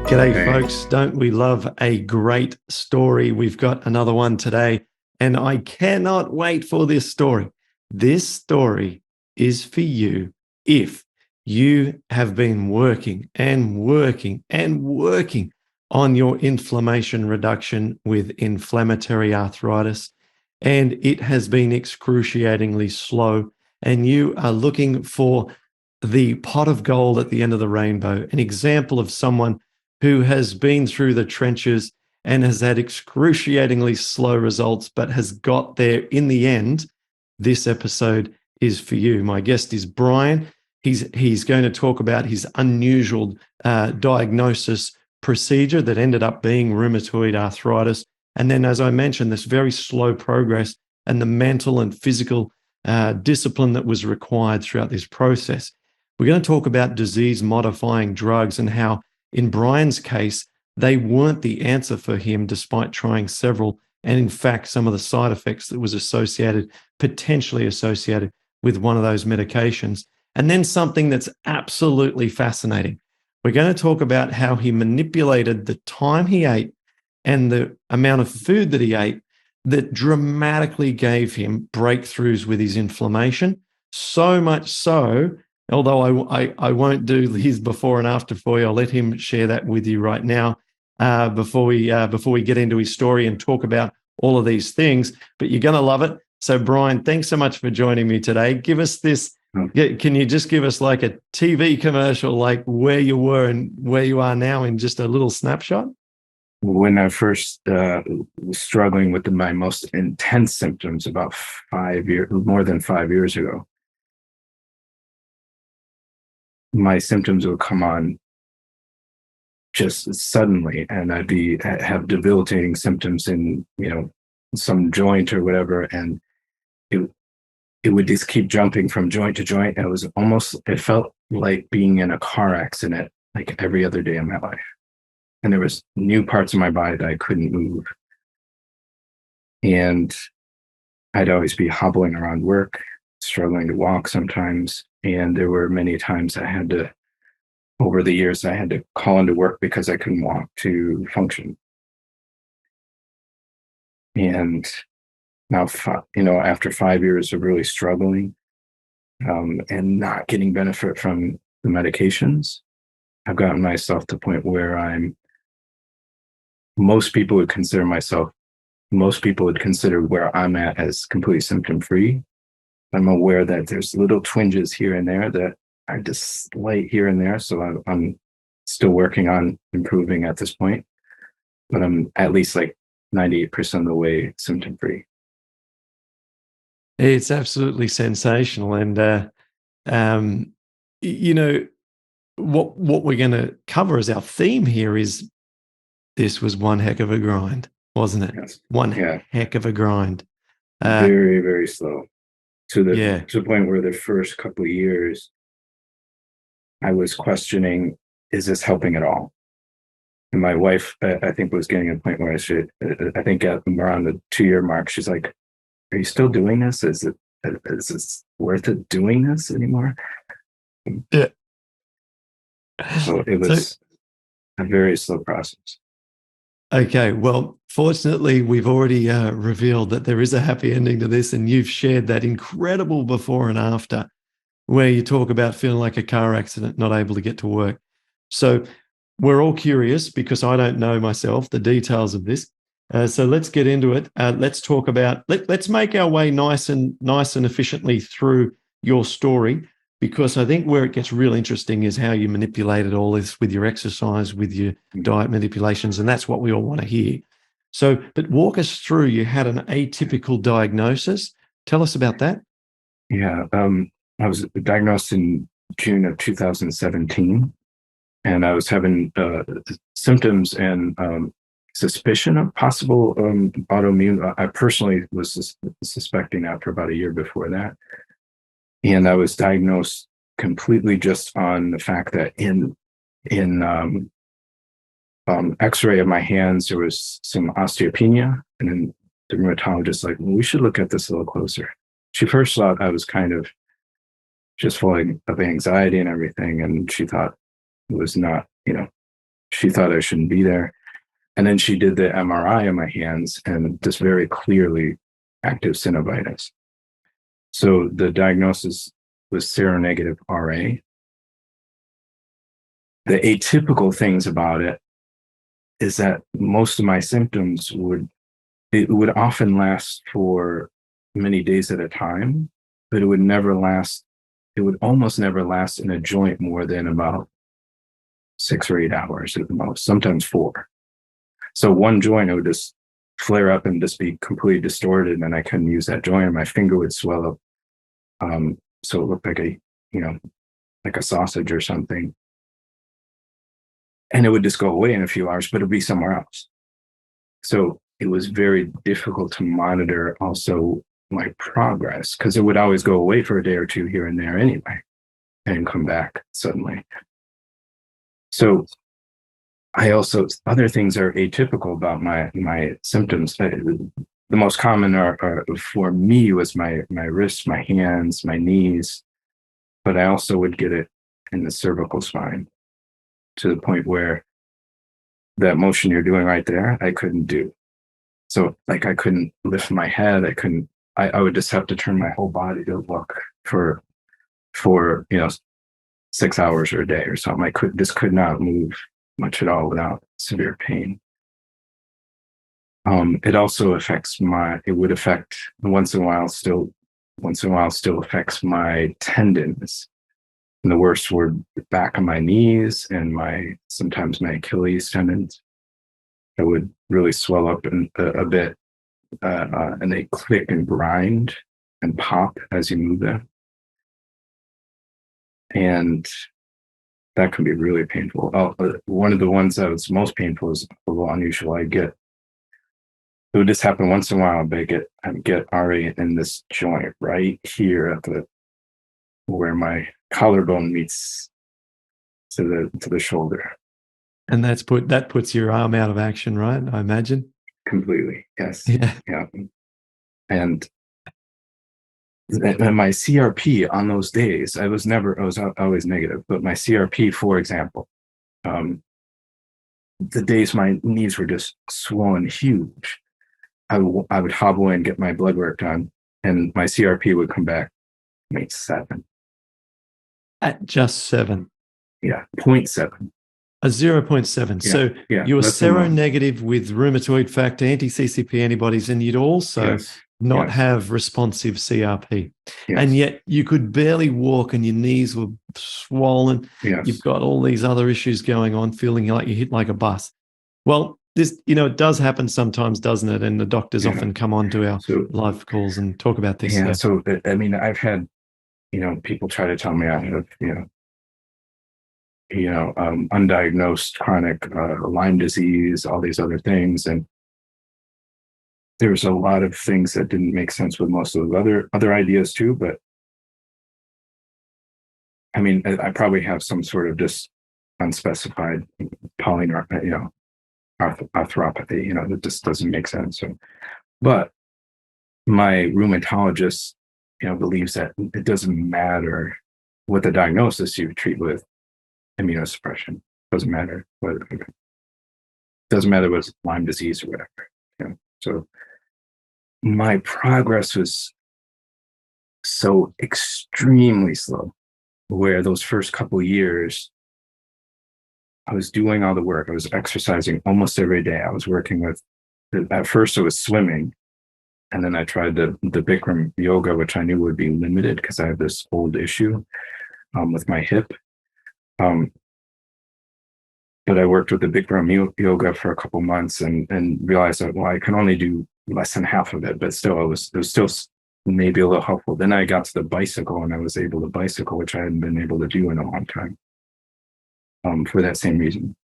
G'day, Hey, folks. Don't we love a great story? We've got another one today, and I cannot wait for this story. This story is for you if you have been working and working and working on your inflammation reduction with inflammatory arthritis, and it has been excruciatingly slow, and you are looking for the pot of gold at the end of the rainbow, an example of someone who has been through the trenches and has had excruciatingly slow results, but has got there in the end. This episode is for you. My guest is Brian. He's going to talk about his unusual diagnosis procedure that ended up being rheumatoid arthritis. And then, as I mentioned, this very slow progress and the mental and physical discipline that was required throughout this process. We're going to talk about disease-modifying drugs and how, in Brian's case, they weren't the answer for him despite trying several. And in fact, some of the side effects that was potentially associated with one of those medications. And then something that's absolutely fascinating. We're going to talk about how he manipulated the time he ate and the amount of food that he ate that dramatically gave him breakthroughs with his inflammation. So much so, although I won't do his before and after for you, I'll let him share that with you right now before we get into his story and talk about all of these things. But you're going to love it. So, Brian, thanks so much for joining me today. Give us this. Can you just give us like a TV commercial, like where you were and where you are now in just a little snapshot? when I first was struggling with my most intense symptoms about more than 5 years ago, my symptoms would come on just suddenly, and I'd have debilitating symptoms in some joint or whatever, and it would just keep jumping from joint to joint. It felt like being in a car accident like every other day of my life. And there was new parts of my body that I couldn't move. And I'd always be hobbling around work, struggling to walk sometimes. And there were many times over the years, I had to call into work because I couldn't walk to function. And now, after 5 years of really struggling and not getting benefit from the medications, I've gotten myself to the point where most people would consider where I'm at as completely symptom-free. I'm aware that there's little twinges here and there that are just slight here and there. So I'm still working on improving at this point, but I'm at least like 98% of the way symptom-free. It's absolutely sensational. And, what we're going to cover as our theme here is this was one heck of a grind, wasn't it? Yes. One Yeah. heck of a grind. Very, very slow to Yeah. the point where the first couple of years I was questioning, is this helping at all? And my wife, I think, was getting to a point where I think at around the 2-year mark, she's like, are you still doing this? Is this worth it doing this anymore? Yeah. So it was a very slow process. Okay. Well, fortunately, we've already revealed that there is a happy ending to this, and you've shared that incredible before and after where you talk about feeling like a car accident, not able to get to work. So we're all curious because I don't know myself the details of this. So let's get into it. Let's talk about, let's make our way nice and efficiently through your story, because I think where it gets real interesting is how you manipulated all this with your exercise, with your diet manipulations, and that's what we all want to hear. So, but walk us through, you had an atypical diagnosis. Tell us about that. Yeah. I was diagnosed in June of 2017, and I was having symptoms and suspicion of possible autoimmune. I personally was suspecting that for about a year before that. And I was diagnosed completely just on the fact that in X-ray of my hands, there was some osteopenia, and then the rheumatologist like, well, we should look at this a little closer. She first thought I was kind of just full of anxiety and everything, and she thought it was not, she thought I shouldn't be there. And then she did the MRI on my hands, and just very clearly active synovitis. So the diagnosis was seronegative RA. The atypical things about it is that most of my symptoms would often last for many days at a time, but it would almost never last in a joint more than about 6 or 8 hours at the most, sometimes 4. So one joint, it would just flare up and just be completely distorted, and I couldn't use that joint, and my finger would swell up. So it looked like like a sausage or something. And it would just go away in a few hours, but it'd be somewhere else. So it was very difficult to monitor also my progress, because it would always go away for a day or two here and there anyway, and come back suddenly. So other things are atypical about my symptoms. The most common are for me was my wrists, my hands, my knees, but I also would get it in the cervical spine, to the point where that motion you're doing right there, I couldn't do. So like I couldn't lift my head. I would just have to turn my whole body to look for 6 hours or a day or something. I could not move much at all without severe pain. It also would affect once in a while still affects my tendons. And the worst were the back of my knees and sometimes my Achilles tendons. It would really swell up a bit, and they click and grind and pop as you move them. And that can be really painful. One of the ones that was most painful is a little unusual. It would just happen once in a while, but I get RA in this joint right here at where my collarbone meets to the shoulder. And that puts your arm out of action, right? I imagine. Completely, yes. Yeah. And my CRP on those days, I was always negative, but my CRP, for example, the days my knees were just swollen huge, I would hobble in, get my blood work done, and my CRP would come back maybe 7. At just 7. Yeah, 0.7. A 0.7. Yeah, So yeah, you were that's the most. seronegative with rheumatoid factor, anti-CCP antibodies, and you'd also not have responsive CRP. Yes. And yet you could barely walk and your knees were swollen. Yes. You've got all these other issues going on, feeling like you hit like a bus. Well, this, it does happen sometimes, doesn't it? And the doctors often come on to our live calls and talk about this. Yeah. So, I mean, I've had, people try to tell me I have, undiagnosed chronic Lyme disease, all these other things. And there's a lot of things that didn't make sense with most of the other ideas too. But I mean, I probably have some sort of just unspecified arthropathy, that just doesn't make sense. So, but my rheumatologist, believes that it doesn't matter what the diagnosis you treat with immunosuppression. Doesn't matter whether it's Lyme disease or whatever. So my progress was so extremely slow, where those first couple of years, I was doing all the work. I was exercising almost every day. I was working with, at first it was swimming. And then I tried the Bikram yoga, which I knew would be limited because I have this old issue with my hip. But I worked with the Bikram yoga for a couple months and realized that, I can only do less than half of it, but still, it was still maybe a little helpful. Then I got to the bicycle and I was able to bicycle, which I hadn't been able to do in a long time, for that same reason.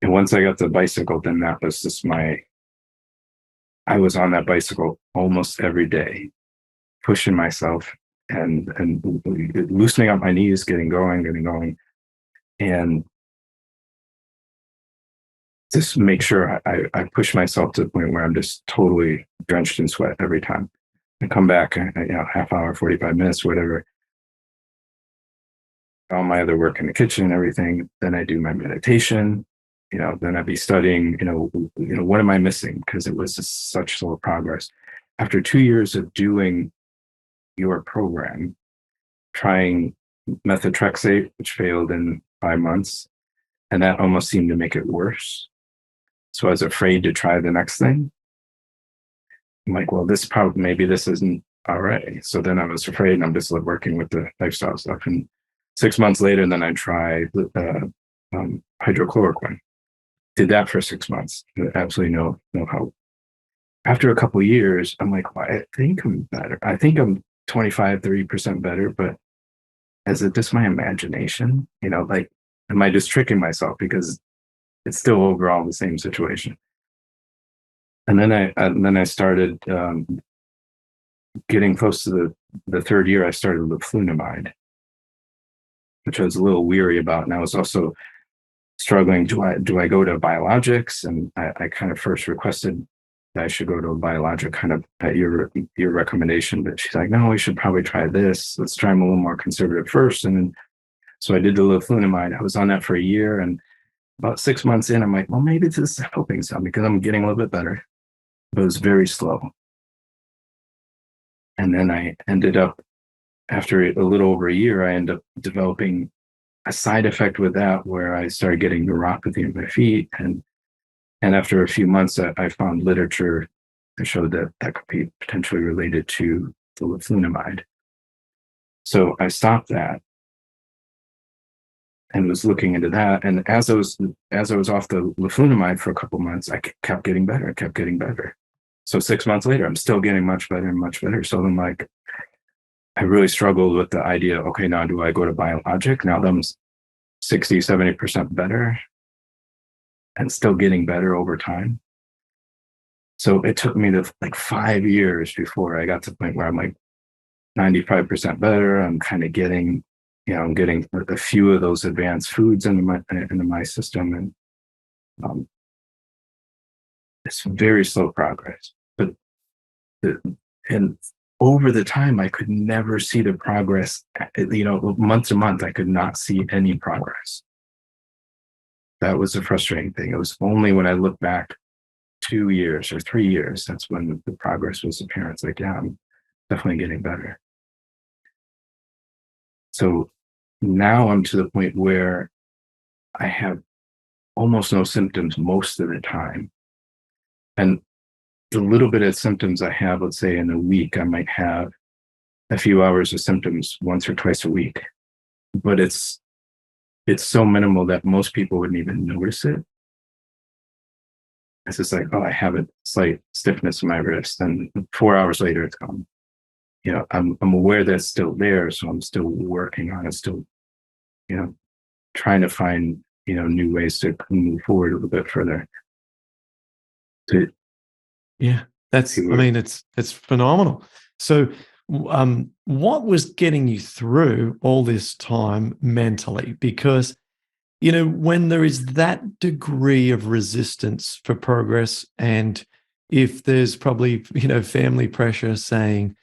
And once I got the bicycle, then that was just I was on that bicycle almost every day, pushing myself and loosening up my knees, getting going, and just make sure I push myself to the point where I'm just totally drenched in sweat every time. I come back, half hour, 45 minutes, whatever. All my other work in the kitchen and everything. Then I do my meditation, then I'd be studying, what am I missing? Because it was just such slow progress. After 2 years of doing your program, trying methotrexate, which failed in 5 months, and that almost seemed to make it worse. So I was afraid to try the next thing. I'm like, well, maybe this isn't all right. So then I was afraid, and I'm just working with the lifestyle stuff. And 6 months later, then I tried hydrochloroquine. Did that for 6 months. Absolutely no help. After a couple of years, I'm like, well, I think I'm better. I think I'm 25-30% better, but is it just my imagination? Am I just tricking myself because it's still overall the same situation? And then I started getting close to the third year. I started leflunomide, which I was a little weary about, and I was also struggling. Do I go to biologics? And I kind of first requested that I should go to a biologic, kind of at your recommendation. But she's like, no, we should probably try this. Let's try them a little more conservative first. And then so I did the leflunomide. I was on that for a year, and about 6 months in, I'm like, well, maybe this is helping some because I'm getting a little bit better. But it was very slow. And then I ended up, after a little over a year, I ended up developing a side effect with that where I started getting neuropathy in my feet. And after a few months, I found literature that showed that could be potentially related to the leflunomide. So I stopped that and was looking into that. And as I was off the leflunomide for a couple of months, I kept getting better. I kept getting better. So 6 months later, I'm still getting much better and much better. So I'm like, I really struggled with the idea, okay, now do I go to biologic? Now that I'm 60-70% better and still getting better over time. So it took me to like 5 years before I got to the point where I'm like 95% better. I'm kind of getting, I'm getting a few of those advanced foods into my system. And it's very slow progress. But and over the time, I could never see the progress. Month to month, I could not see any progress. That was the frustrating thing. It was only when I look back 2 years or 3 years, that's when the progress was apparent. It's like, yeah, I'm definitely getting better. So now I'm to the point where I have almost no symptoms most of the time. And the little bit of symptoms I have, let's say in a week, I might have a few hours of symptoms once or twice a week, but it's so minimal that most people wouldn't even notice it. It's just like, oh, I have a slight stiffness in my wrist, and 4 hours later, it's gone. I'm aware that it's still there, so I'm still working on it, still, trying to find, new ways to move forward a little bit further. Yeah, it's phenomenal. So, what was getting you through all this time mentally? Because, when there is that degree of resistance for progress, and if there's probably, family pressure saying,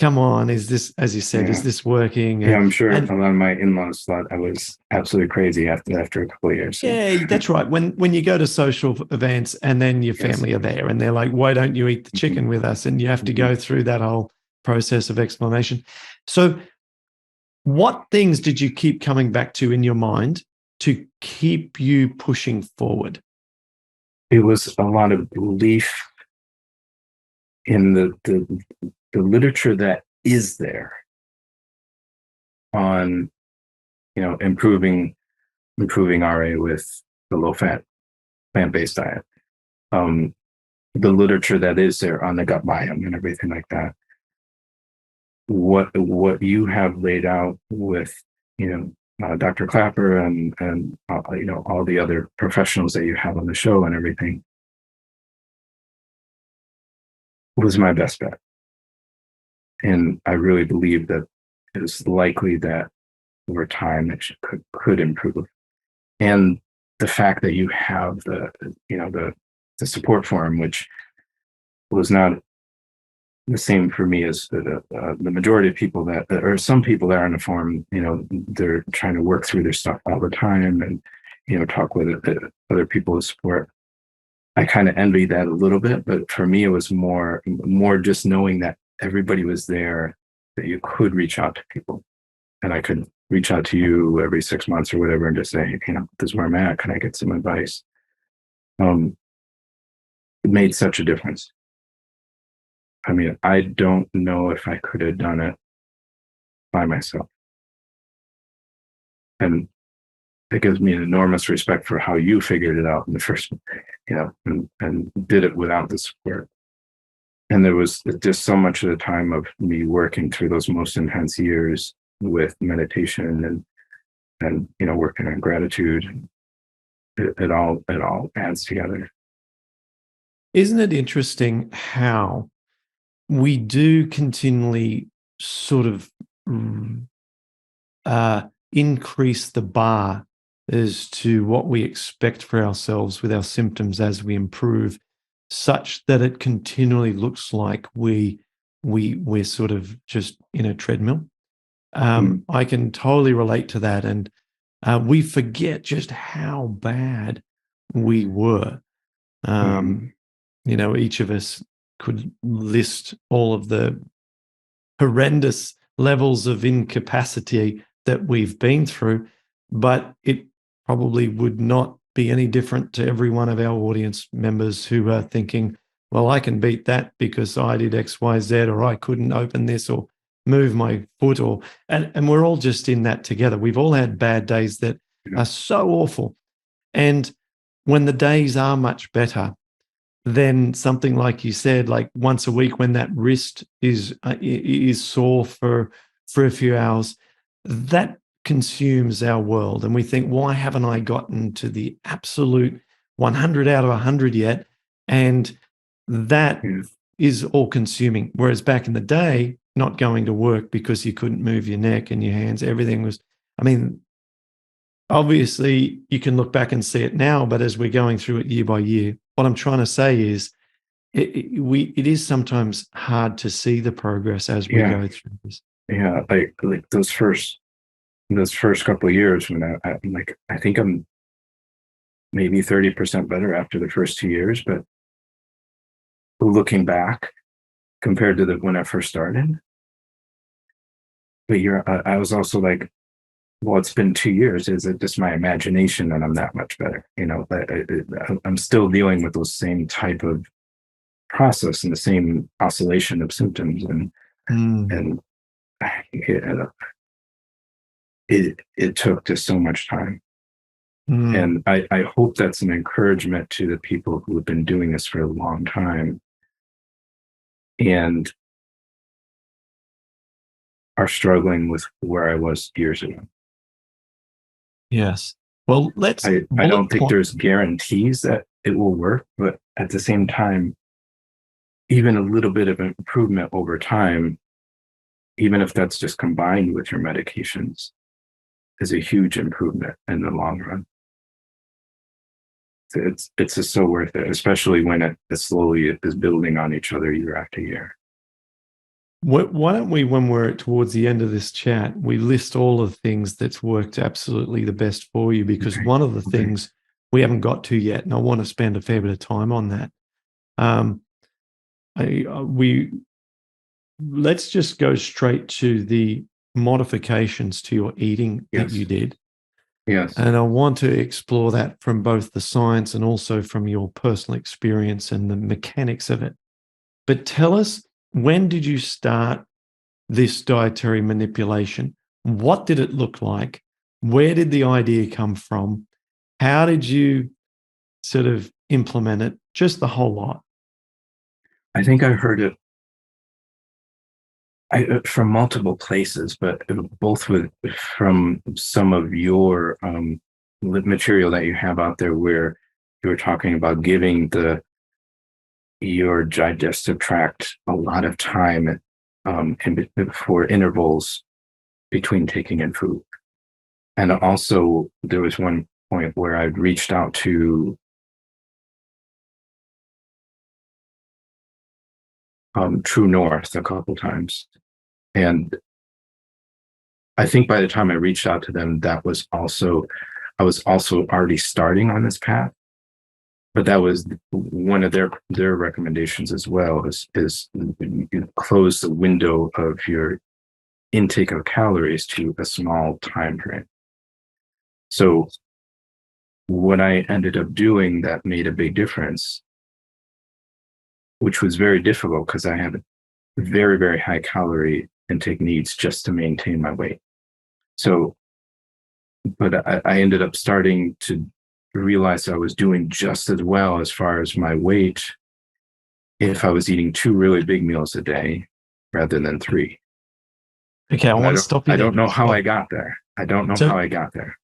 come on, is this, as you said, is this working? Yeah, I'm sure a lot of my in-laws thought I was absolutely crazy after a couple of years. So. Yeah, that's right. When you go to social events and then your family are there and they're like, why don't you eat the chicken with us? And you have to go through that whole process of explanation. So what things did you keep coming back to in your mind to keep you pushing forward? It was a lot of belief in the literature that is there on, improving RA with the low-fat plant-based diet. The literature that is there on the gut biome and everything like that. What you have laid out with, Dr. Clapper and all the other professionals that you have on the show and everything was my best bet. And I really believe that it is likely that over time it could improve. And the fact that you have the support forum, which was not the same for me as the majority of people or some people that are on the forum, they're trying to work through their stuff all the time. And, talk with other people with support. I kind of envy that a little bit, but for me, it was more just knowing that everybody was there, that you could reach out to people, and I could reach out to you every 6 months or whatever, and just say, this is where I'm at. Can I get some advice? It made such a difference. I mean, I don't know if I could have done it by myself, and it gives me an enormous respect for how you figured it out in the first, and did it without the support. And there was just so much of the time of me working through those most intense years with meditation and working on gratitude. It all adds together. Isn't it interesting how we do continually sort of increase the bar as to what we expect for ourselves with our symptoms as we improve, such that it continually looks like we're sort of just in a treadmill. I can totally relate to that, and we forget just how bad we were. Each of us could list all of the horrendous levels of incapacity that we've been through, but it probably would not be any different to every one of our audience members who are thinking, well, I can beat that because I did X, Y, Z, or I couldn't open this or move my foot, and we're all just in that together. We've all had bad days that are so awful. And when the days are much better, then something like you said, like once a week when that wrist is sore for a few hours, that consumes our world. And we think, why haven't I gotten to the absolute 100 out of 100 yet? And that is all consuming. Whereas back in the day, not going to work because you couldn't move your neck and your hands, everything was, obviously you can look back and see it now, but as we're going through it year by year, what I'm trying to say is it is sometimes hard to see the progress as we go through this. Yeah, like those first couple of years when I think I'm maybe 30% better after the first 2 years, but looking back compared to when I first started. But I was also like, well, it's been 2 years. Is it just my imagination that I'm that much better? I'm still dealing with those same type of process and the same oscillation of symptoms, and it took just so much time. And I hope that's an encouragement to the people who have been doing this for a long time and are struggling with where I was years ago. Yes. Well, I don't think there's guarantees that it will work, but at the same time, even a little bit of improvement over time, even if that's just combined with your medications, is a huge improvement in the long run. It's just so worth it, especially when it slowly is building on each other year after year. Why don't we, when we're towards the end of this chat, we list all of the things that's worked absolutely the best for you? Because one of the things we haven't got to yet, and I want to spend a fair bit of time on that. Let's just go straight to the modifications to your eating that you did. Yes. And I want to explore that from both the science and also from your personal experience and the mechanics of it. But tell us, when did you start this dietary manipulation? What did it look like? Where did the idea come from? How did you sort of implement it? Just the whole lot. I think I heard it from multiple places, but both from some of your material that you have out there, where you were talking about giving your digestive tract a lot of time for intervals between taking in food. And also there was one point where I'd reached out to True North a couple times. And I think by the time I reached out to them, that was also I was also already starting on this path, but that was one of their recommendations as well, is you close the window of your intake of calories to a small time frame. So what I ended up doing that made a big difference, which was very difficult because I had very, very high calorie intake needs just to maintain my weight. So, but I ended up starting to realize I was doing just as well as far as my weight if I was eating 2 really big meals a day rather than 3. Okay, I But want to stop you I there. don't know how I got there. I don't know how I got there.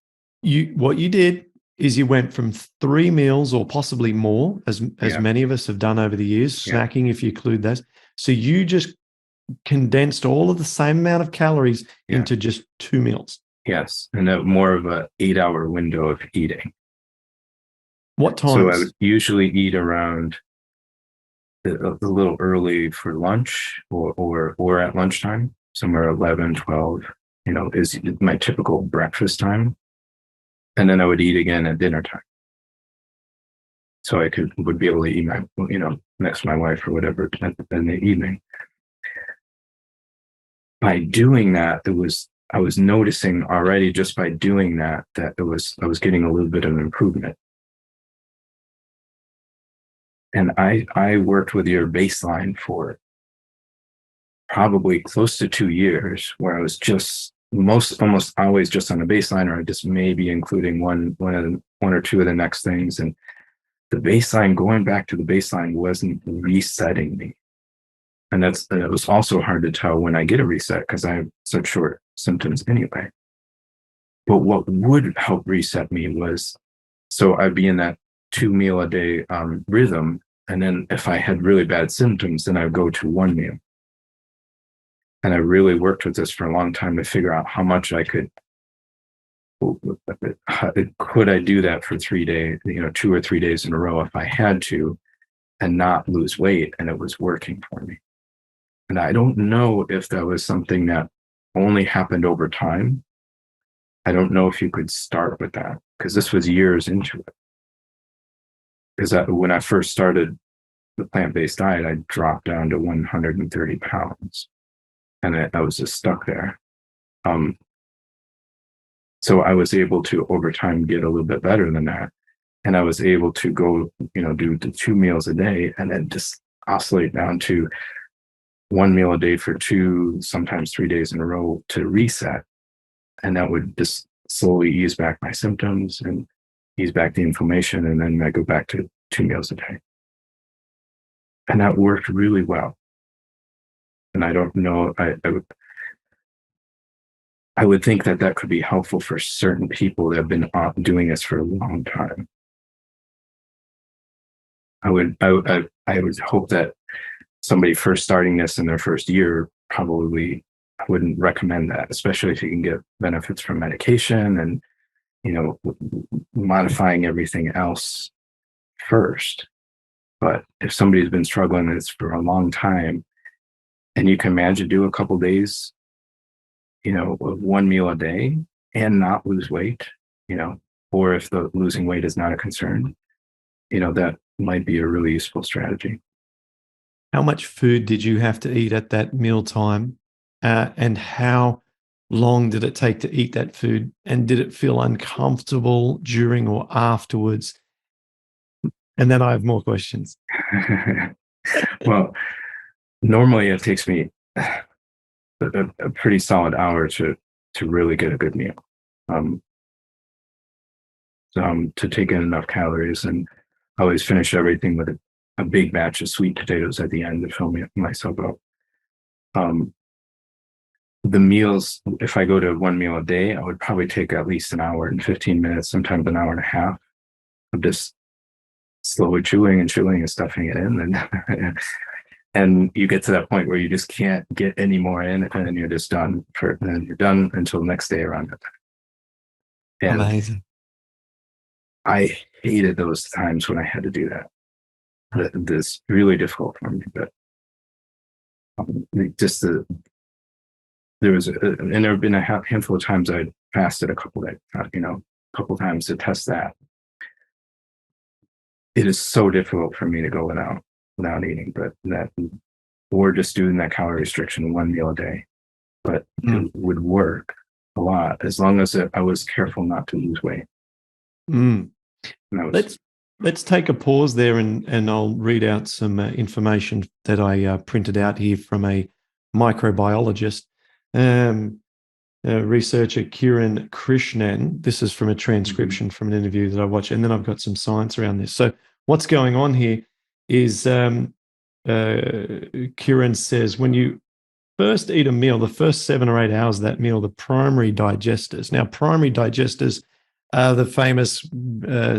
What you did is you went from 3 meals or possibly more, as many of us have done over the years, snacking if you include those. So you just condensed all of the same amount of calories into just 2 meals. Yes, and more of a 8-hour window of eating. What times? So I would usually eat around a little early for lunch or at lunchtime, somewhere 11, 12, is my typical breakfast time. And then I would eat again at dinner time. So I would be able to eat next to my wife or whatever in the evening. By doing that, I was noticing already just by doing that I was getting a little bit of an improvement. And I worked with your baseline for probably close to 2 years, where I was just almost always just on a baseline, or just maybe including one or two of the next things. And the baseline, going back to the baseline, wasn't resetting me. And it was also hard to tell when I get a reset because I have such short symptoms anyway. But what would help reset me was, so I'd be in that 2 meal a day rhythm. And then if I had really bad symptoms, then I'd go to 1 meal. And I really worked with this for a long time to figure out how much I could I do that for 3 days, 2 or 3 days in a row if I had to, and not lose weight. And it was working for me. And I don't know if that was something that only happened over time. I don't know if you could start with that, because this was years into it. Because when I first started the plant-based diet, I dropped down to 130 pounds. And I was just stuck there. So I was able to, over time, get a little bit better than that. And I was able to go, do the 2 meals a day and then just oscillate down to 1 meal a day for 2, sometimes 3 days in a row to reset. And that would just slowly ease back my symptoms and ease back the inflammation. And then I go back to 2 meals a day. And that worked really well. And I don't know, I would think that could be helpful for certain people that have been doing this for a long time. I would hope that somebody first starting this in their first year probably wouldn't recommend that, especially if you can get benefits from medication and, modifying everything else first. But if somebody's been struggling with this for a long time, and you can manage to do a couple days, of 1 meal a day and not lose weight, or if the losing weight is not a concern, that might be a really useful strategy. How much food did you have to eat at that mealtime? And how long did it take to eat that food? And did it feel uncomfortable during or afterwards? And then I have more questions. Well, normally it takes me a pretty solid hour to really get a good meal. To take in enough calories, and I always finish everything with a big batch of sweet potatoes at the end to fill myself up. The meals, if I go to 1 meal a day, I would probably take at least an hour and 15 minutes, sometimes an hour and a half of just slowly chewing and stuffing it in. And you get to that point where you just can't get any more in, and then you're just done and you're done until the next day around that time. And amazing. I hated those times when I had to do that. This really difficult for me, but just there have been a handful of times I fasted a couple days, couple times to test that. It is so difficult for me to go without eating, but that or just doing that calorie restriction, one meal a day. But it would work a lot as long as I was careful not to lose weight. Mm. Let's take a pause there, and I'll read out some information that I printed out here from a microbiologist, researcher Kiran Krishnan. This is from a transcription from an interview that I watched, and then I've got some science around this. So what's going on here is Kiran says, when you first eat a meal, the first 7 or 8 hours of that meal, the primary digesters. Now, primary digesters are the famous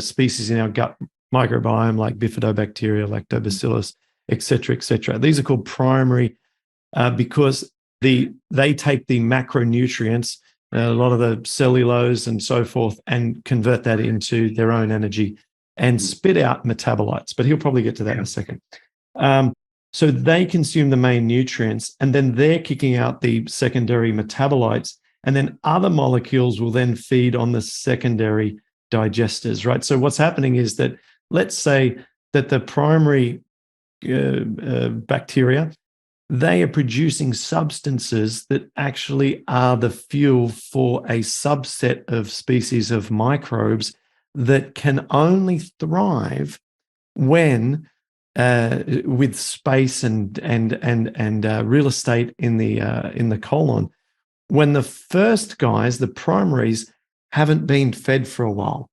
species in our gut microbiome, like bifidobacteria, lactobacillus, et cetera, et cetera. These are called primary because they take the macronutrients, a lot of the cellulose and so forth, and convert that into their own energy and spit out metabolites. But he'll probably get to that in a second. So they consume the main nutrients, and then they're kicking out the secondary metabolites, and then other molecules will then feed on the secondary digesters, right? So what's happening is that, let's say that the primary bacteria, they are producing substances that actually are the fuel for a subset of species of microbes that can only thrive when with space and real estate in the colon, when the first guys, the primaries, haven't been fed for a while,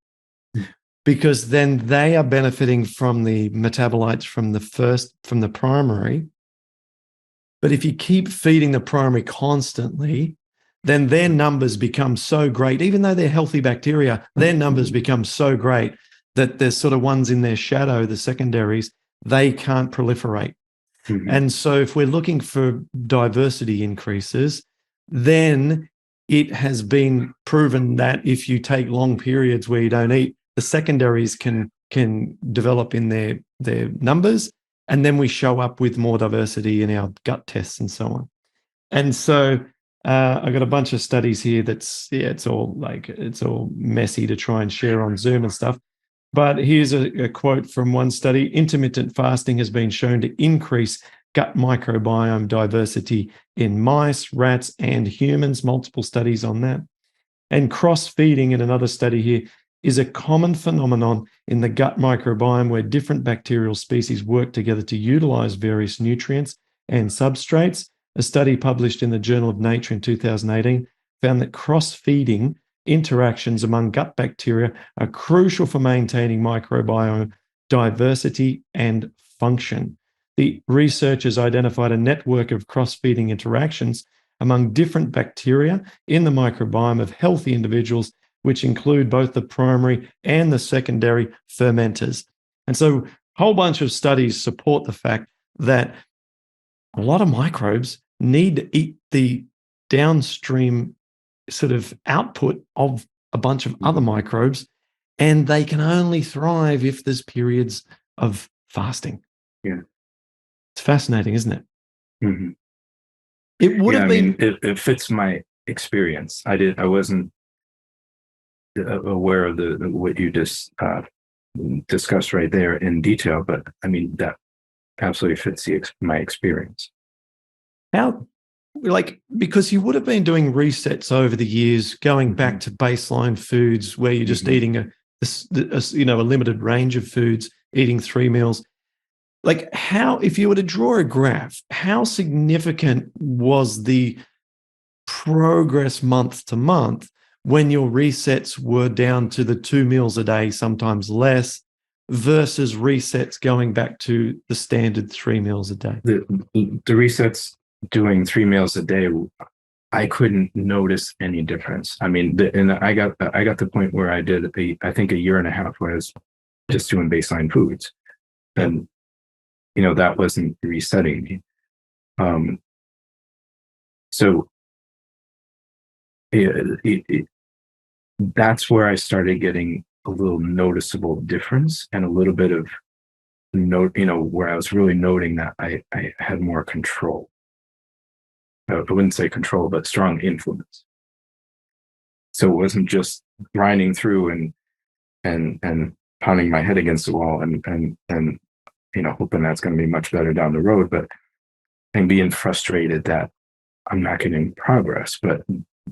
because then they are benefiting from the metabolites from the primary. But if you keep feeding the primary constantly, then their numbers become so great, even though they're healthy bacteria, their numbers become so great that there's sort of ones in their shadow, the secondaries, they can't proliferate. And so if we're looking for diversity increases, then it has been proven that if you take long periods where you don't eat, the secondaries can develop in their numbers, and then we show up with more diversity in our gut tests and so on. And so I got a bunch of studies here it's all messy to try and share on Zoom and stuff. But here's a quote from one study. Intermittent fasting has been shown to increase gut microbiome diversity in mice, rats, and humans. Multiple studies on that. And cross-feeding, in another study here, is a common phenomenon in the gut microbiome where different bacterial species work together to utilize various nutrients and substrates. A study published in the Journal of Nature in 2018 found that cross-feeding interactions among gut bacteria are crucial for maintaining microbiome diversity and function. The researchers identified a network of cross-feeding interactions among different bacteria in the microbiome of healthy individuals, which include both the primary and the secondary fermenters. And so a whole bunch of studies support the fact that a lot of microbes need to eat the downstream sort of output of a bunch of other microbes, and they can only thrive if there's periods of fasting. Yeah. It's fascinating, isn't it? Mm-hmm. It would have been. It fits my experience. I wasn't aware of what you just discussed right there in detail, but I mean, that absolutely fits my experience. How? Because you would have been doing resets over the years, going back to baseline foods where you're just eating a limited range of foods, eating 3 meals. Like, how, if you were to draw a graph, how significant was the progress month to month when your resets were down to the 2 meals a day, sometimes less, versus resets going back to the standard 3 meals a day? The resets doing 3 meals a day, I couldn't notice any difference. I mean, and I got the point where I did I think a year and a half where I was just doing baseline foods, and that wasn't resetting me. So that's where I started getting a little noticeable difference and a little bit of where I was really noting that I had more control. I wouldn't say control, but strong influence. So it wasn't just grinding through and pounding my head against the wall and hoping that's going to be much better down the road, but and being frustrated that I'm not getting progress. But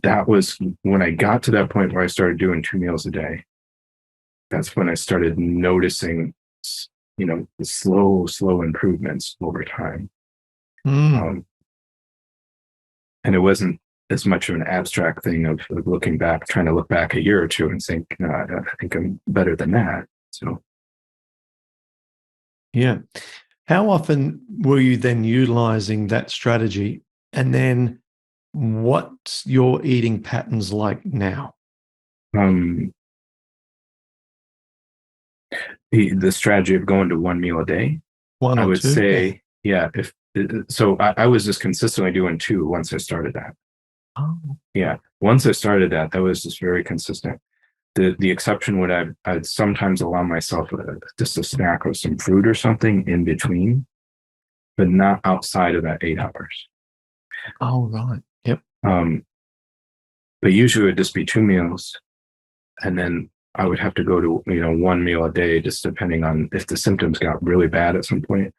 that was when I got to that point where I started doing 2 meals a day. That's when I started noticing, the slow improvements over time. Mm. And it wasn't as much of an abstract thing of looking back, trying to look back a year or two and think, no, I think I'm better than that. So, Yeah. How often were you then utilizing that strategy? And then what's your eating patterns like now? um, the strategy of going to 1 meal a day, One I or would two? Yeah. say, yeah, if so, I was just consistently doing two once I started that. Oh, Yeah, once I started that, that was just very consistent. The exception would I'd sometimes allow myself just a snack or some fruit or something in between, but not outside of that 8 hours. oh, right. Yep. Um, but usually it would just be 2 meals, and then I would have to go to 1 meal a day, just depending on if the symptoms got really bad at some point.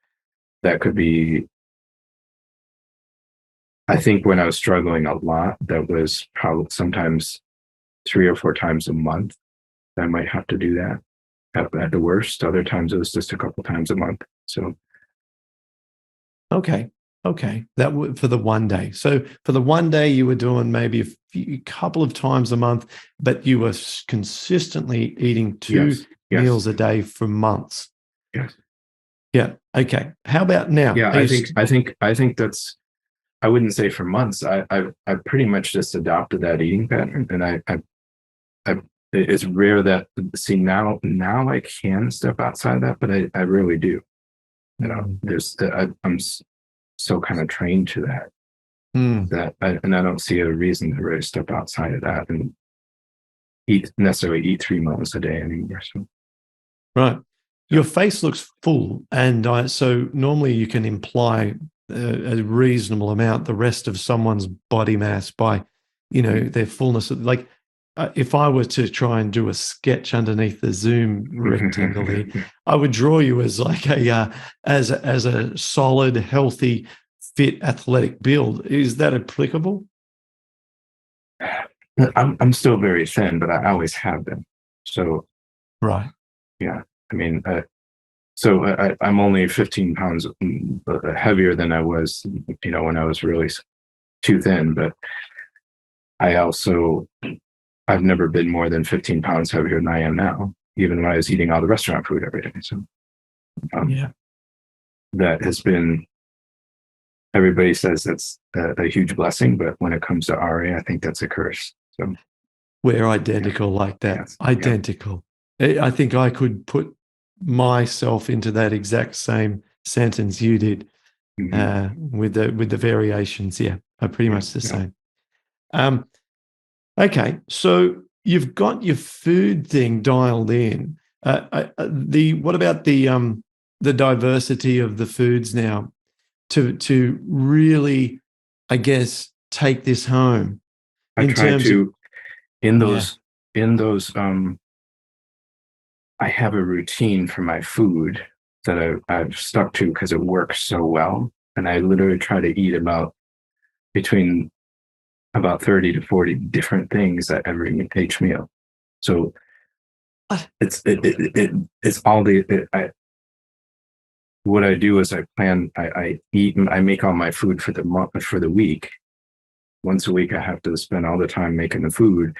That could be. I think when I was struggling a lot, that was probably sometimes 3 or 4 times a month. I might have to do that at the worst. Other times it was just a couple times a month. So Okay. Okay. That would for the one day. So for the one day, you were doing maybe a couple of times a month, but you were consistently eating two yes, yes, meals a day for months. yes, Yeah. Okay. How about now? yeah. I think that's. I wouldn't say for months. I pretty much just adopted that eating pattern, and I it's rare that see now I can step outside that, but I really do. There's I'm so kind of trained to that Mm. and I don't see a reason to really step outside of that and eat 3 meals a day anymore. So Right. yeah. Your face looks full, and so normally you can imply a reasonable amount the rest of someone's body mass by, their fullness. Like, if I were to try and do a sketch underneath the Zoom rectangle here, I would draw you as like as a solid, healthy, fit, athletic build. Is that applicable? I'm still very thin, but I always have been. So Right. yeah, I mean, so I'm only 15 pounds heavier than I was, when I was really too thin. But I also I've never been more than 15 pounds heavier than I am now, even when I was eating all the restaurant food every day. So um, Yeah. that has been. Everybody says that's a huge blessing, but when it comes to RA, I think that's a curse. So We're yeah, identical like that. yes, yeah. Identical. I think I could put myself into that exact same sentence you did, Mm-hmm. with the variations. Yeah, are pretty Yeah, much the yeah. same. Um, okay, so you've got your food thing dialed in. The what about the diversity of the foods now to really, I guess, take this home I in try terms of to in yeah. those. I have a routine for my food that I've stuck to because it works so well, and I literally try to eat between about 30 to 40 different things at every each meal. So What? it's all what I do is I eat and I make all my food for the month for the week. Once a week I have to spend all the time making the food,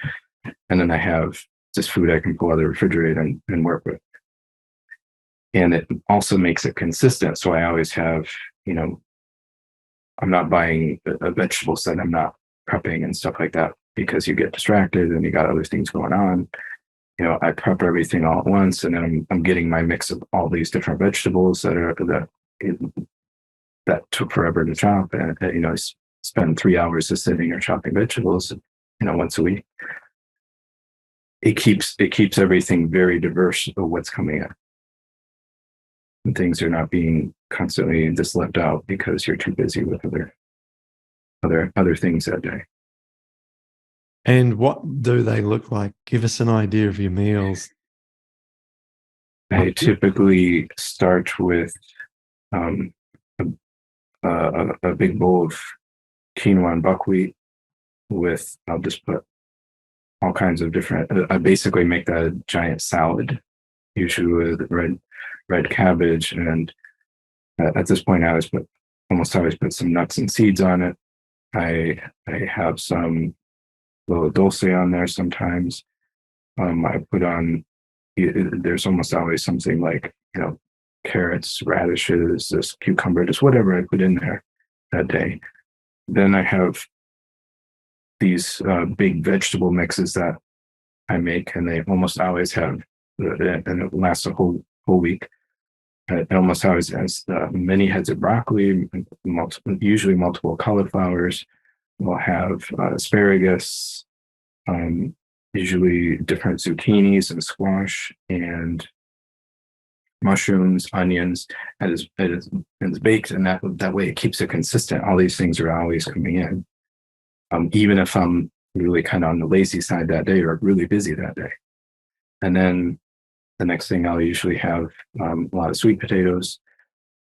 and then I have just food I can pull out of the refrigerator and work with. And it also makes it consistent. So I always have, you know, I'm not buying vegetables that I'm not prepping and stuff like that because you get distracted and you got other things going on. I prep everything all at once, and then I'm getting my mix of all these different vegetables that took forever to chop, and spend 3 hours just sitting or chopping vegetables, once a week. It keeps everything very diverse of what's coming in, and things are not being constantly just left out because you're too busy with other things that day. And what do they look like? Give us an idea of your meals. I typically start with um, a big bowl of quinoa and buckwheat with, I'll just put all kinds of different, I basically make that a giant salad, usually with red cabbage. And at this point, almost always put some nuts and seeds on it. I have some little dulce on there sometimes. I put on, there's almost always something like, carrots, radishes, this cucumber, just whatever I put in there that day. Then I have these big vegetable mixes that I make, and they almost always have, and it lasts a whole week. It almost always has many heads of broccoli, usually multiple cauliflowers. We'll have asparagus, usually different zucchinis and squash and mushrooms, onions, and it's baked, and that way it keeps it consistent. All these things are always coming in, even if I'm really kind of on the lazy side that day or really busy that day. And then the next thing I'll usually have a lot of sweet potatoes,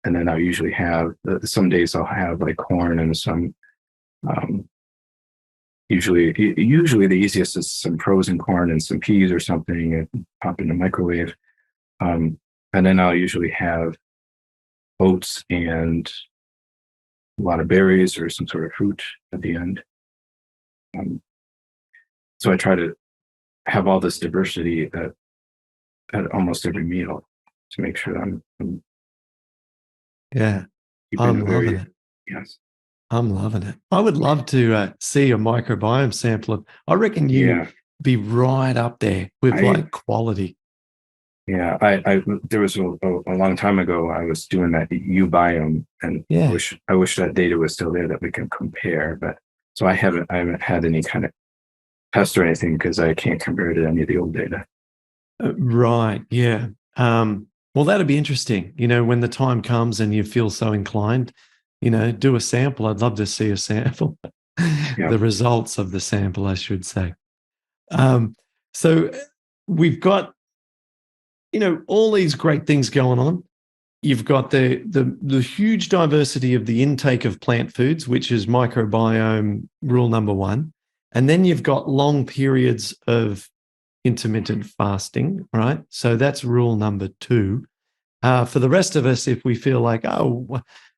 and then I'll usually have some days I'll have like corn and some. Usually the easiest is some frozen corn and some peas or something, and pop in the microwave. And then I'll usually have oats and a lot of berries or some sort of fruit at the end. So I try to have all this diversity at almost every meal to make sure I'm Yeah, keeping I'm loving it. Yes. I'm loving it. I would love to see a microbiome sample. I reckon you be right up there with like quality. Yeah, I there was a long time ago I was doing that ubiome, and I wish that data was still there that we can compare. But so I haven't had any kind of test or anything because I can't compare it to any of the old data. Right. Yeah. Well, that'd be interesting. When the time comes and you feel so inclined, do a sample. I'd love to see a sample, the results of the sample, I should say. So we've got, all these great things going on. You've got the huge diversity of the intake of plant foods, which is microbiome rule number one. And then you've got long periods of intermittent fasting, right? So that's rule number two. For the rest of us, if we feel like,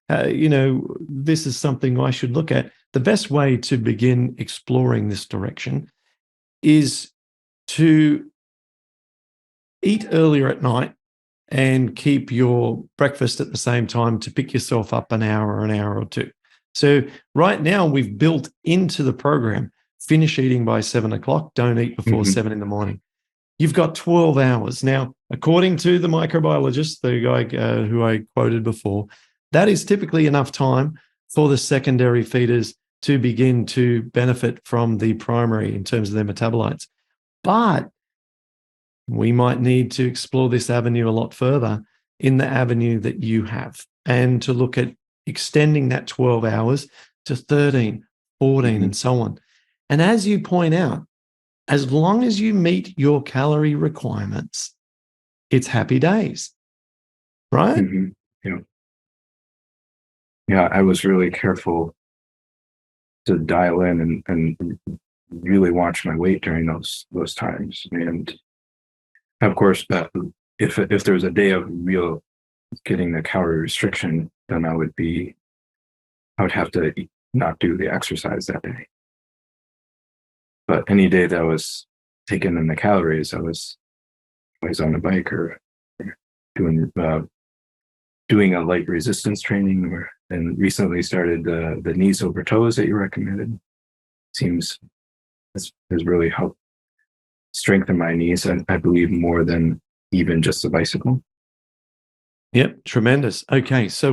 this is something I should look at, the best way to begin exploring this direction is to eat earlier at night and keep your breakfast at the same time to pick yourself up an hour or two. So right now we've built into the program, finish eating by 7 o'clock, don't eat before 7 in the morning. You've got 12 hours. Now, according to the microbiologist, the guy who I quoted before, that is typically enough time for the secondary feeders to begin to benefit from the primary in terms of their metabolites. But we might need to explore this avenue a lot further in the avenue that you have, and to look at extending that 12 hours to 13, 14, and so on. And as you point out, as long as you meet your calorie requirements, it's happy days, right? Yeah, I was really careful to dial in and really watch my weight during those times. And of course, if there was a day of real getting the calorie restriction, then I would have to not do the exercise that day. But any day that was taking in the calories, I was always on the bike or doing a light resistance training, and recently started the knees over toes that you recommended. Seems has really helped strengthen my knees, and I believe more than even just the bicycle. Yep, tremendous. Okay, so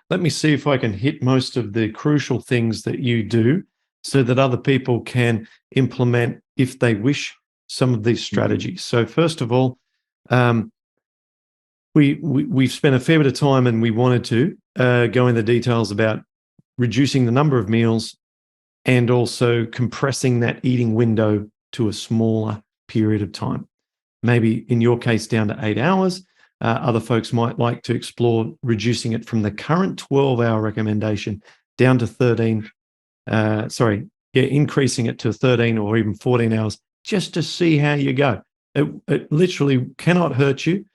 let me see if I can hit most of the crucial things that you do so that other people can implement, if they wish, some of these strategies. So first of all, we've spent a fair bit of time, and we wanted to go in the details about reducing the number of meals and also compressing that eating window to a smaller period of time. Maybe in your case, down to 8 hours. Other folks might like to explore reducing it from the current 12-hour recommendation down to 13. Increasing it to 13 or even 14 hours just to see how you go. It literally cannot hurt you.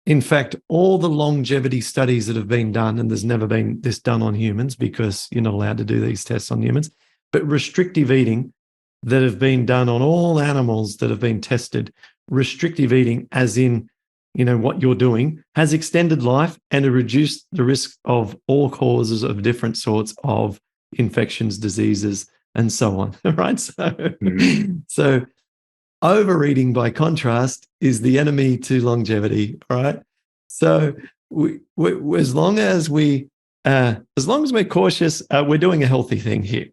In fact, all the longevity studies that have been done, and there's never been this done on humans because you're not allowed to do these tests on humans, but restrictive eating that have been done on all animals that have been tested, restrictive eating, as in, what you're doing, has extended life and reduced the risk of all causes of different sorts of infections, diseases, and so on. Right? So overeating, by contrast, is the enemy to longevity. Right? So as long as we're cautious, we're doing a healthy thing here.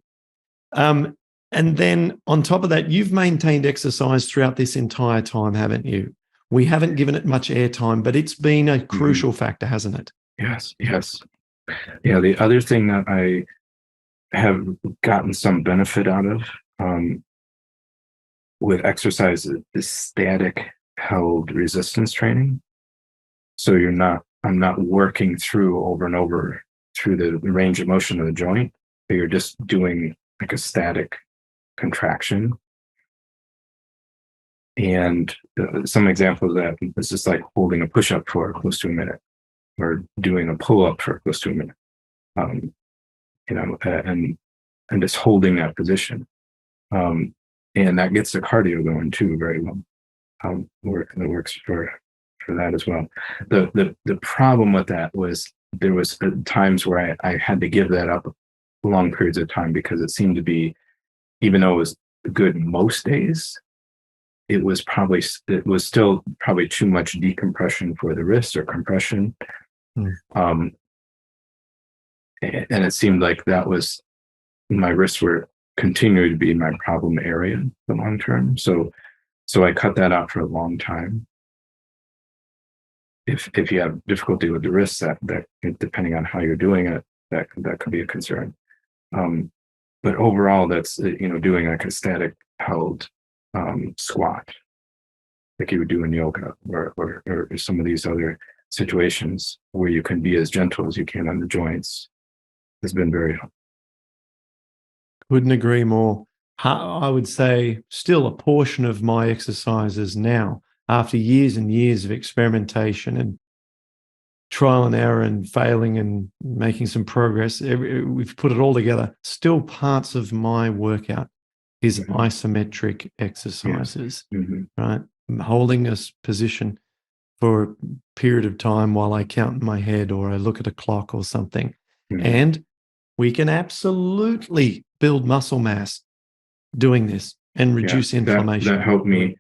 And then on top of that, you've maintained exercise throughout this entire time, haven't you? We haven't given it much airtime, but it's been a crucial factor, hasn't it? Yes. Yeah, the other thing that I have gotten some benefit out of with exercise is static held resistance training. So I'm not working through over and over through the range of motion of the joint, but you're just doing like a static contraction. And some examples of that is just like holding a push-up for close to a minute, or doing a pull-up for close to a minute, and just holding that position. And that gets the cardio going too very well. It works for that as well. The problem with that was there was times where I had to give that up long periods of time because it seemed to be, even though it was good most days, it was still probably too much decompression for the wrist or compression. And it seemed like that was, my wrists were continuing to be my problem area in the long term. So I cut that out for a long time. If you have difficulty with the wrists, that depending on how you're doing it, that could be a concern. But overall, that's doing like a static held squat, like you would do in yoga or some of these other situations where you can be as gentle as you can on the joints, has been very helpful. Couldn't agree more. I would say still a portion of my exercises now, after years and years of experimentation and trial and error and failing and making some progress, we've put it all together. Still parts of my workout is isometric exercises, right? Holding a position for a period of time while I count in my head or I look at a clock or something. And we can absolutely build muscle mass doing this and reduce inflammation. That helped me.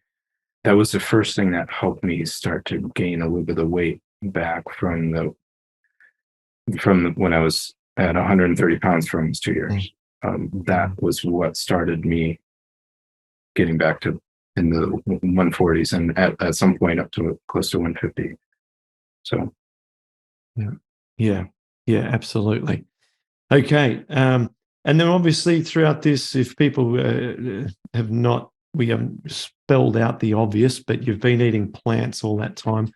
That was the first thing that helped me start to gain a little bit of weight back from when I was at 130 pounds for almost 2 years. That was what started me getting back to in the 140s and at some point up to close to 150. So, yeah, absolutely. Okay. And then obviously throughout this, if people we haven't spelled out the obvious, but you've been eating plants all that time.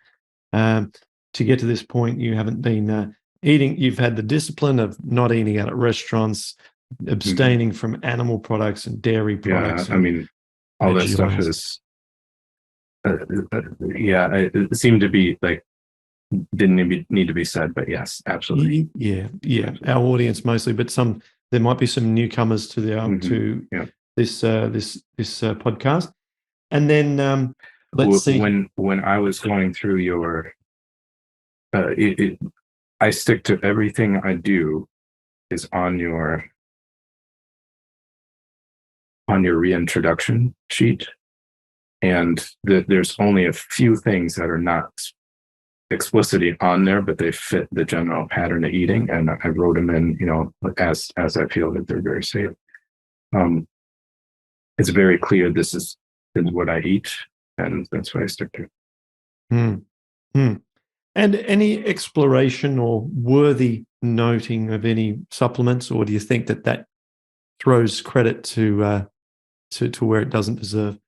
To get to this point, you haven't been eating, you've had the discipline of not eating out at restaurants, abstaining from animal products and dairy products. Yeah, I mean, all that stuff is, it seemed to be like, didn't need to be said, but yes, absolutely. Yeah. Our audience mostly, but there might be some newcomers to this podcast. And then let's see. When I was going through your, I stick to everything I do is on your reintroduction sheet, and there's only a few things that are not explicitly on there, but they fit the general pattern of eating, and I wrote them in, as I feel that they're very safe. It's very clear this is what I eat, and that's what I stick to. And any exploration or worthy noting of any supplements, or do you think that throws credit to where it doesn't deserve.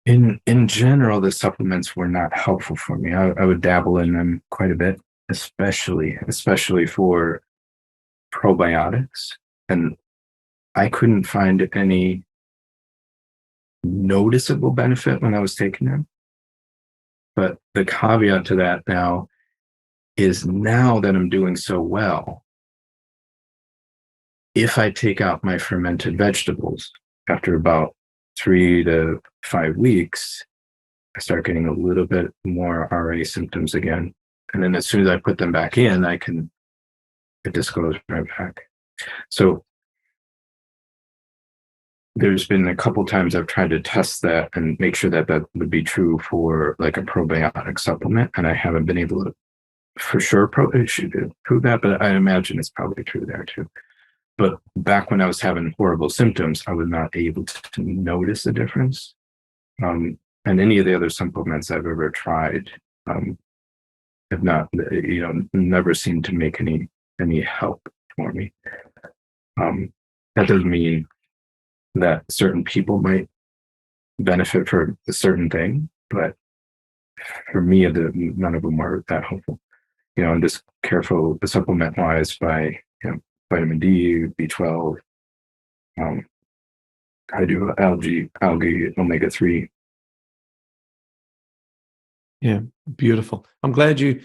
In general, the supplements were not helpful for me. I would dabble in them quite a bit, especially for probiotics, and I couldn't find any noticeable benefit when I was taking them. But the caveat to that now is, now that I'm doing so well, if I take out my fermented vegetables after about 3 to 5 weeks, I start getting a little bit more RA symptoms again. And then as soon as I put them back in, it just goes right back. So there's been a couple times I've tried to test that and make sure that that would be true for like a probiotic supplement. And I haven't been able to for sure prove that, but I imagine it's probably true there too. But back when I was having horrible symptoms, I was not able to notice a difference. And any of the other supplements I've ever tried have not, never seemed to make any help for me. That doesn't mean that certain people might benefit for a certain thing, but for me, none of them were that helpful. I'm just careful supplement wise by vitamin D, B12. I do algae omega-3. Yeah, beautiful. I'm glad you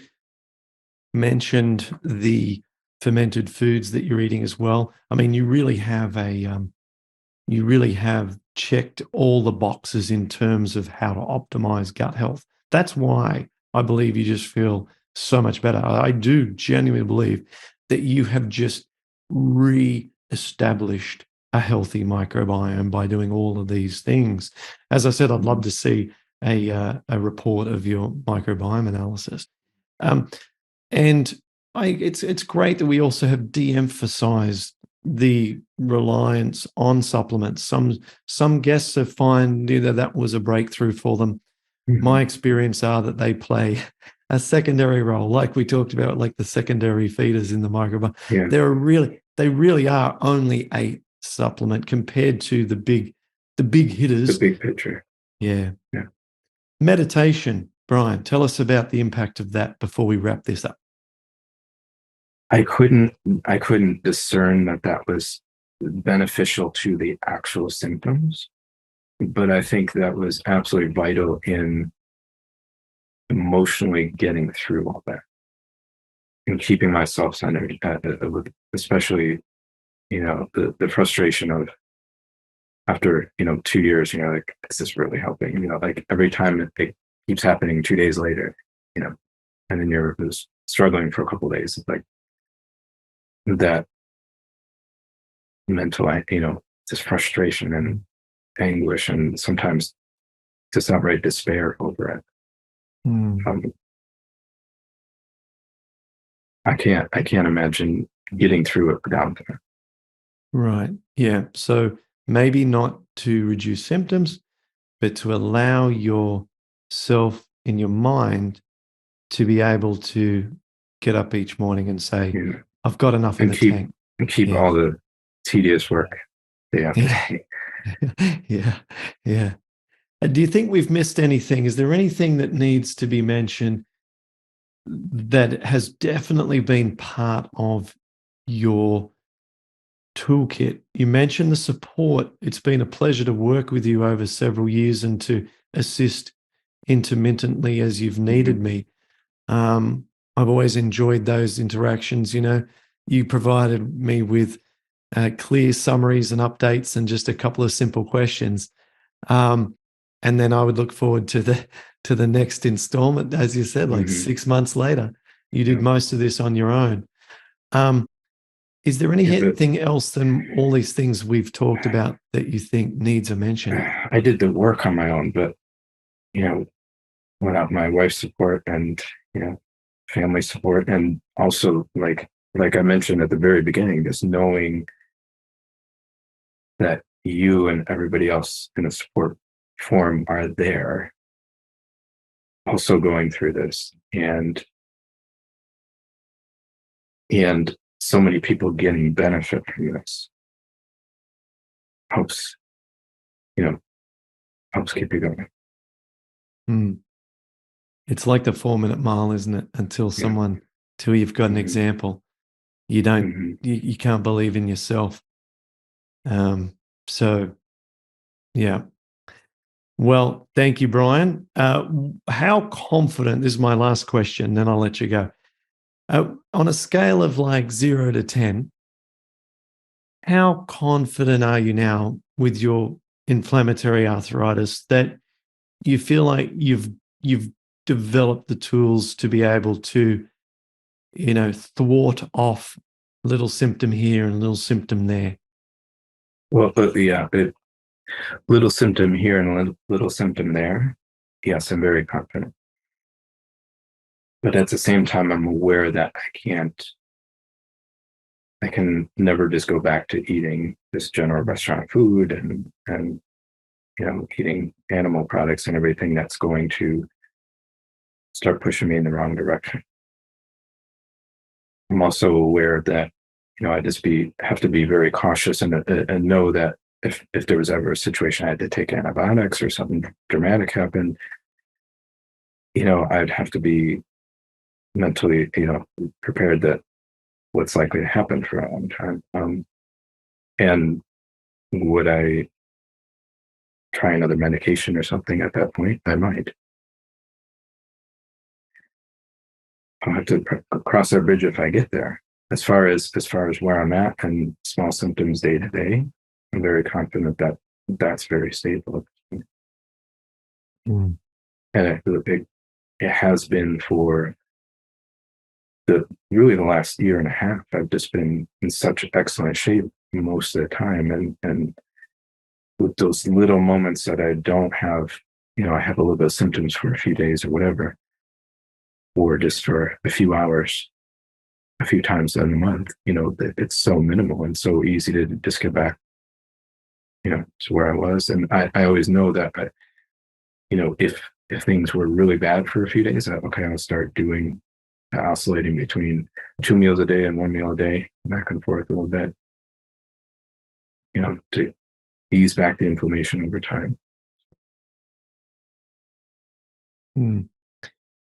mentioned the fermented foods that you're eating as well. I mean, you really have checked all the boxes in terms of how to optimize gut health. That's why I believe you just feel so much better. I do genuinely believe that you have just re-established a healthy microbiome by doing all of these things. As I said, I'd love to see a report of your microbiome analysis. And it's great that we also have de-emphasized the reliance on supplements. Some guests have found that was a breakthrough for them. Mm-hmm. My experience are that they play a secondary role, like we talked about, like the secondary feeders in the microbiome. Yeah. They really are only a supplement compared to the big hitters. The big picture. Yeah. Yeah. Meditation, Brian, tell us about the impact of that before we wrap this up. I couldn't discern that was beneficial to the actual symptoms, but I think that was absolutely vital in emotionally getting through all that and keeping myself centered, especially the frustration of after 2 years, like, is this really helping? Like every time it keeps happening 2 days later, and then you're just struggling for a couple of days. It's like that mental, just frustration and anguish, and sometimes just outright despair over it. I can't imagine getting through it without that. Right. Yeah. So maybe not to reduce symptoms, but to allow yourself in your mind to be able to get up each morning and say, I've got enough in the tank. And keep all the tedious work day after day. Yeah. Yeah. Do you think we've missed anything? Is there anything that needs to be mentioned that has definitely been part of your toolkit? You mentioned the support. It's been a pleasure to work with you over several years and to assist intermittently as you've needed me. I've always enjoyed those interactions. You provided me with clear summaries and updates and just a couple of simple questions. And then I would look forward to the next installment, as you said, like 6 months later. You did most of this on your own. Is there anything else than all these things we've talked about that you think needs a mention? I did the work on my own, but without my wife's support and family support, and also like I mentioned at the very beginning, just knowing that you and everybody else in a support form are there also going through this, and so many people getting benefit from this. helps, you know, helps keep you going. Mm. It's like the 4 minute mile, isn't it? Yeah. Till you've got an Hmm. example, you don't, Hmm. you can't believe in yourself. So yeah. Well, thank you, Brian. How confident, this is my last question, then I'll let you go. On a scale of like 0 to 10, how confident are you now with your inflammatory arthritis that you feel like you've developed the tools to be able to, thwart off a little symptom here and a little symptom there? Well, yeah, little symptom here and a little symptom there. Yes, I'm very confident. But at the same time, I'm aware that I can never just go back to eating this general restaurant food and eating animal products and everything that's going to start pushing me in the wrong direction. I'm also aware that I just have to be very cautious and know that if there was ever a situation I had to take antibiotics or something dramatic happened, I'd have to be mentally prepared that what's likely to happen for a long time. And would I try another medication or something at that point? I might. I'll have to cross that bridge if I get there. As far as where I'm at and small symptoms day to day, I'm very confident that that's very stable. Mm. And it has been for the last year and a half. I've just been in such excellent shape most of the time, and with those little moments that I don't have, I have a little bit of symptoms for a few days or whatever, or just for a few hours, a few times in a month, it's so minimal and so easy to just get back, to where I was. And I always know that, if things were really bad for a few days, okay, I'll start doing oscillating between 2 meals a day and 1 meal a day, back and forth a little bit, to ease back the inflammation over time. Mm.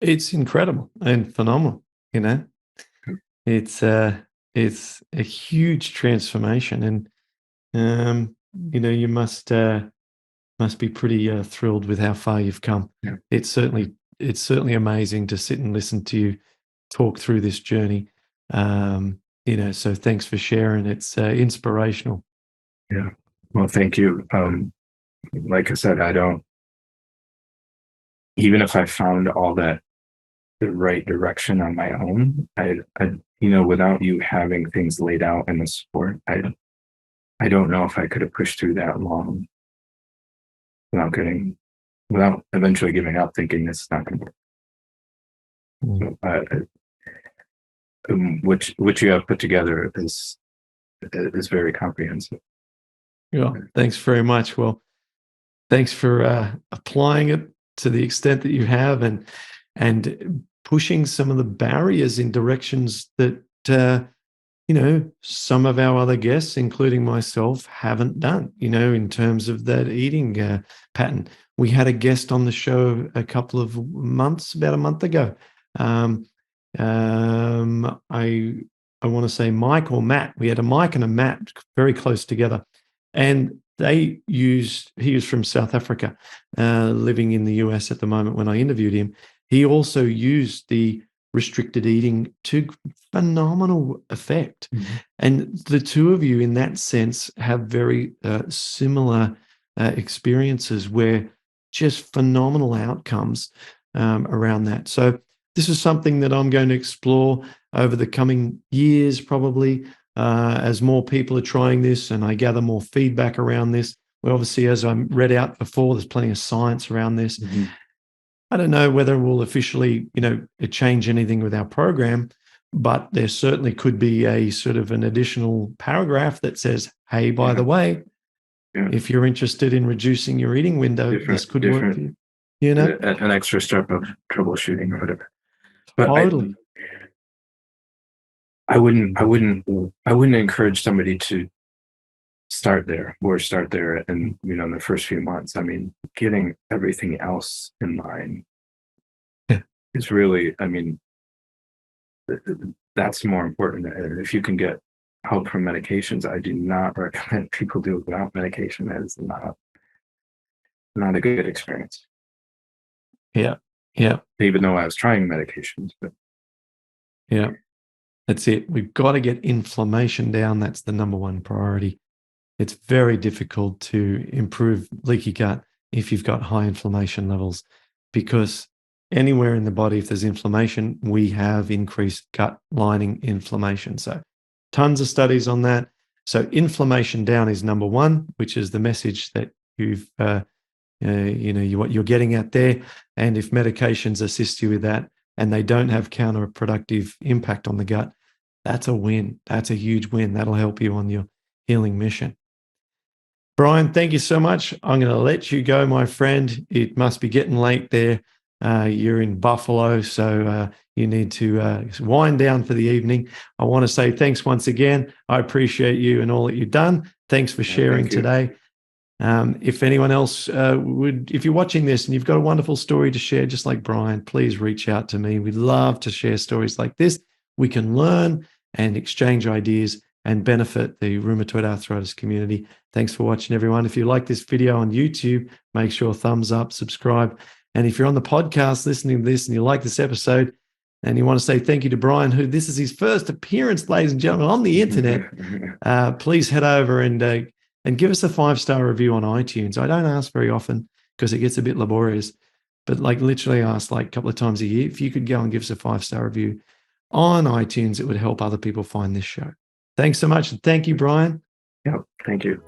It's incredible and phenomenal, you know. It's it's a huge transformation, and you must be pretty thrilled with how far you've come. Yeah. It's certainly amazing to sit and listen to you talk through this journey. So thanks for sharing. It's inspirational. Yeah. Well, thank you. Like I said, I don't, even if I found all that the right direction on my own, without you having things laid out in the support, I don't know if I could have pushed through that long without eventually giving up, thinking this is not going to work. Mm. So, which you have put together is very comprehensive. Yeah, thanks very much. Well, thanks for applying it to the extent that you have, and pushing some of the barriers in directions that some of our other guests, including myself, haven't done. In terms of that eating pattern. We had a guest on the show about a month ago. I want to say Mike or Matt. We had a Mike and a Matt very close together, and he was from South Africa, living in the US at the moment when I interviewed him. He also used the restricted eating to phenomenal effect. Mm-hmm. And the two of you, in that sense, have very similar experiences where just phenomenal outcomes around that. So this is something that I'm going to explore over the coming years, probably, as more people are trying this and I gather more feedback around this. Well, obviously, as I read out before, there's plenty of science around this. Mm-hmm. I don't know whether we'll officially, change anything with our program, but there certainly could be a sort of an additional paragraph that says, hey, by the way, if you're interested in reducing your eating window, this could work for you. An extra step of troubleshooting or whatever. But Totally. I wouldn't encourage somebody to start there or start there. And, in the first few months, I mean, getting everything else in line Yeah. is really, I mean, that's more important. And if you can get help from medications, I do not recommend people do it without medication. That is not a good experience. Yeah. Yeah. Even though I was trying medications, but Yeah. That's it. We've got to get inflammation down. That's the number one priority. It's very difficult to improve leaky gut if you've got high inflammation levels, because anywhere in the body, if there's inflammation, we have increased gut lining inflammation. So tons of studies on that. So inflammation down is number one, which is the message that what you're getting at there. And if medications assist you with that and they don't have counterproductive impact on the gut, that's a win. That's a huge win. That'll help you on your healing mission. Brian, thank you so much. I'm going to let you go, my friend. It must be getting late there. You're in Buffalo, so you need to wind down for the evening. I want to say thanks once again. I appreciate you and all that you've done. Thanks for sharing today. If anyone else if you're watching this and you've got a wonderful story to share, just like Brian, please reach out to me. We'd love to share stories like this. We can learn and exchange ideas and benefit the rheumatoid arthritis community. Thanks for watching, everyone. If you like this video on YouTube, make sure thumbs up, subscribe. And if you're on the podcast listening to this and you like this episode and you want to say thank you to Brian, who this is his first appearance, ladies and gentlemen, on the internet, please head over and give us a 5-star review on iTunes. I don't ask very often because it gets a bit laborious, but like literally ask like a couple of times a year. If you could go and give us a 5-star review on iTunes, it would help other people find this show. Thanks so much. And thank you, Brian. Yeah, thank you.